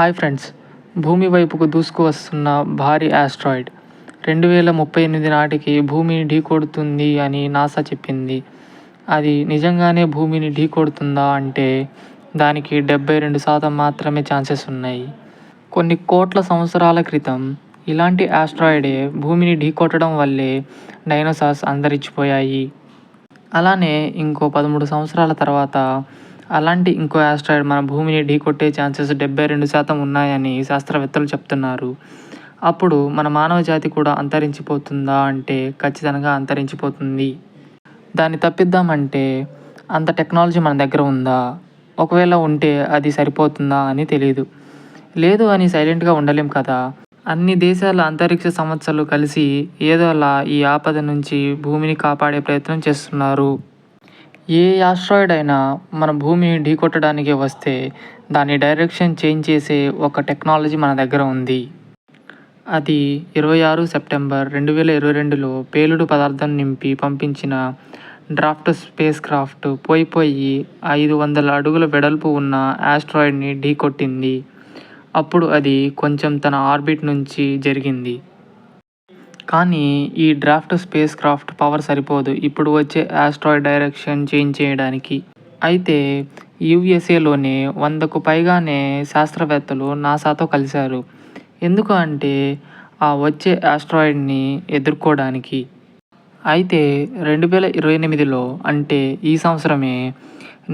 Hi friends, భూమి వైపుకు దూసుకువస్తున్న భారీ ఆస్ట్రాయిడ్ 2038 నాటికి భూమిని ఢీకొడుతుంది అని నాసా చెప్పింది. అది నిజంగానే భూమిని ఢీకొడుతుందా అంటే దానికి 72% మాత్రమే ఛాన్సెస్ ఉన్నాయి. కొన్ని కోట్ల సంవత్సరాల క్రితం ఇలాంటి ఆస్ట్రాయిడే భూమిని ఢీకొట్టడం వల్లే డైనోసార్స్ అంతరించిపోయాయి. అలానే ఇంకో 13 సంవత్సరాల తర్వాత అలాంటి ఇంకో ఆస్ట్రాయిడ్ మన భూమిని ఢీకొట్టే ఛాన్సెస్ 72% ఉన్నాయని శాస్త్రవేత్తలు చెప్తున్నారు. అప్పుడు మన మానవ జాతి కూడా అంతరించిపోతుందా అంటే ఖచ్చితంగా అంతరించిపోతుంది. దాన్ని తప్పిద్దామంటే అంత టెక్నాలజీ మన దగ్గర ఉందా? ఒకవేళ ఉంటే అది సరిపోతుందా అని తెలీదు. లేదు అని సైలెంట్గా ఉండలేం కదా. అన్ని దేశాల అంతరిక్ష సంస్థలు కలిసి ఏదోలా ఈ ఆపద నుంచి భూమిని కాపాడే ప్రయత్నం చేస్తున్నారు. ఏ ఆస్ట్రాయిడ్ అయినా మన భూమిని ఢీకొట్టడానికి వస్తే దాని డైరెక్షన్ చేంజ్ చేసే ఒక టెక్నాలజీ మన దగ్గర ఉంది. అది 26 సెప్టెంబర్ 2022లో పేలుడు పదార్థం నింపి పంపించిన డ్రాఫ్ట్ స్పేస్ క్రాఫ్ట్ పోయి 500 అడుగుల వెడల్పు ఉన్న ఆస్ట్రాయిడ్ని ఢీకొట్టింది. అప్పుడు అది కొంచెం తన ఆర్బిట్ నుంచి జరిగింది. కానీ ఈ డ్రాఫ్ట్ స్పేస్ క్రాఫ్ట్ పవర్ సరిపోదు ఇప్పుడు వచ్చే ఆస్ట్రాయిడ్ డైరెక్షన్ చేంజ్ చేయడానికి. అయితే యూఎస్ఏలోనే 100కు పైగానే శాస్త్రవేత్తలు నాసాతో కలిశారు. ఎందుకు అంటే ఆ వచ్చే ఆస్ట్రాయిడ్ని ఎదుర్కోవడానికి. అయితే 2028లో అంటే ఈ సంవత్సరమే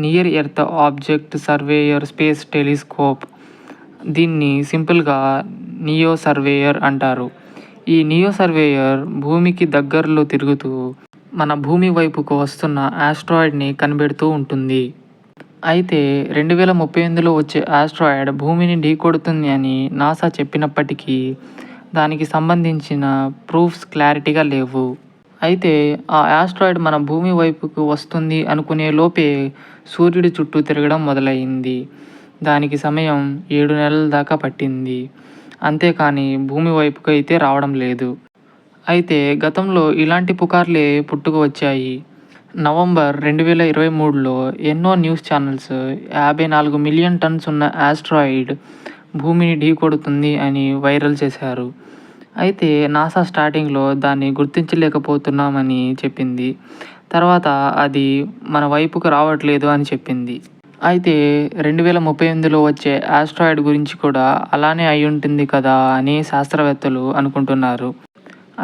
near earth object surveyor space telescope, దీన్ని సింపుల్గా నియో సర్వేయర్ అంటారు. ఈ నియో సర్వేయర్ భూమికి దగ్గరలో తిరుగుతూ మన భూమి వైపుకు వస్తున్న ఆస్ట్రాయిడ్ని కనిపెడుతూ ఉంటుంది. అయితే 2038లో వచ్చే ఆస్ట్రాయిడ్ భూమిని ఢీకొడుతుంది అని నాసా చెప్పినప్పటికీ దానికి సంబంధించిన ప్రూఫ్స్ క్లారిటీగా లేవు. అయితే ఆ ఆస్ట్రాయిడ్ మన భూమి వైపుకు వస్తుంది అనుకునే లోపే సూర్యుడి చుట్టూ తిరగడం మొదలైంది. దానికి సమయం 7 నెలల దాకా పట్టింది. అంతేకాని భూమి వైపుకు అయితే రావడం లేదు. అయితే గతంలో ఇలాంటి పుకార్లే పుట్టుకు వచ్చాయి. నవంబర్ 2023లో ఎన్నో న్యూస్ ఛానల్స్ 54 మిలియన్ టన్స్ ఉన్న ఆస్ట్రాయిడ్ భూమిని ఢీకొడుతుంది అని వైరల్ చేశారు. అయితే నాసా స్టార్టింగ్లో దాన్ని గుర్తించలేకపోతున్నామని చెప్పింది. తర్వాత అది మన వైపుకు రావట్లేదు అని చెప్పింది. అయితే 2038లో వచ్చే ఆస్ట్రాయిడ్ గురించి కూడా అలానే అయ్యుంటుంది కదా అని శాస్త్రవేత్తలు అనుకుంటున్నారు.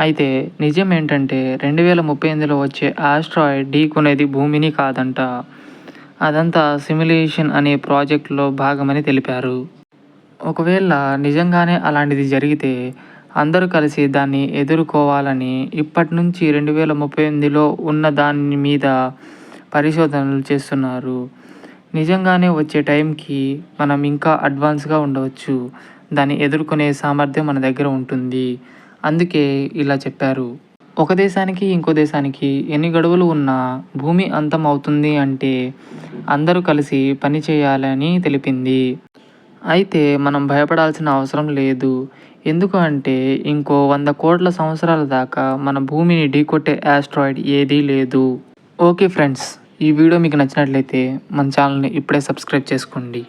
అయితే నిజం ఏంటంటే 2038లో వచ్చే ఆస్ట్రాయిడ్ ఢీకొనేది భూమిని కాదంట. అదంతా సిమ్యులేషన్ అనే ప్రాజెక్టులో భాగమని తెలిపారు. ఒకవేళ నిజంగానే అలాంటిది జరిగితే అందరూ కలిసి దాన్ని ఎదుర్కోవాలని ఇప్పటి నుంచి 2038లో ఉన్న దాని మీద పరిశోధనలు చేస్తున్నారు. నిజంగానే వచ్చే టైంకి మనం ఇంకా అడ్వాన్స్గా ఉండవచ్చు. దాన్ని ఎదుర్కొనే సామర్థ్యం మన దగ్గర ఉంటుంది. అందుకే ఇలా చెప్పారు. ఒక దేశానికి ఇంకో దేశానికి ఎన్ని గడువులు ఉన్నా భూమి అంతం అవుతుంది అంటే అందరూ కలిసి పని చేయాలని తెలిపింది. అయితే మనం భయపడాల్సిన అవసరం లేదు. ఎందుకు అంటే ఇంకో 100 కోట్ల సంవత్సరాల దాకా మన భూమిని ఢీకొట్టే ఆస్ట్రాయిడ్ ఏదీ లేదు. ఓకే ఫ్రెండ్స్, ఈ వీడియో మీకు నచ్చినట్లయితే మన ఛానల్ని ఇప్పుడే సబ్స్క్రైబ్ చేసుకోండి.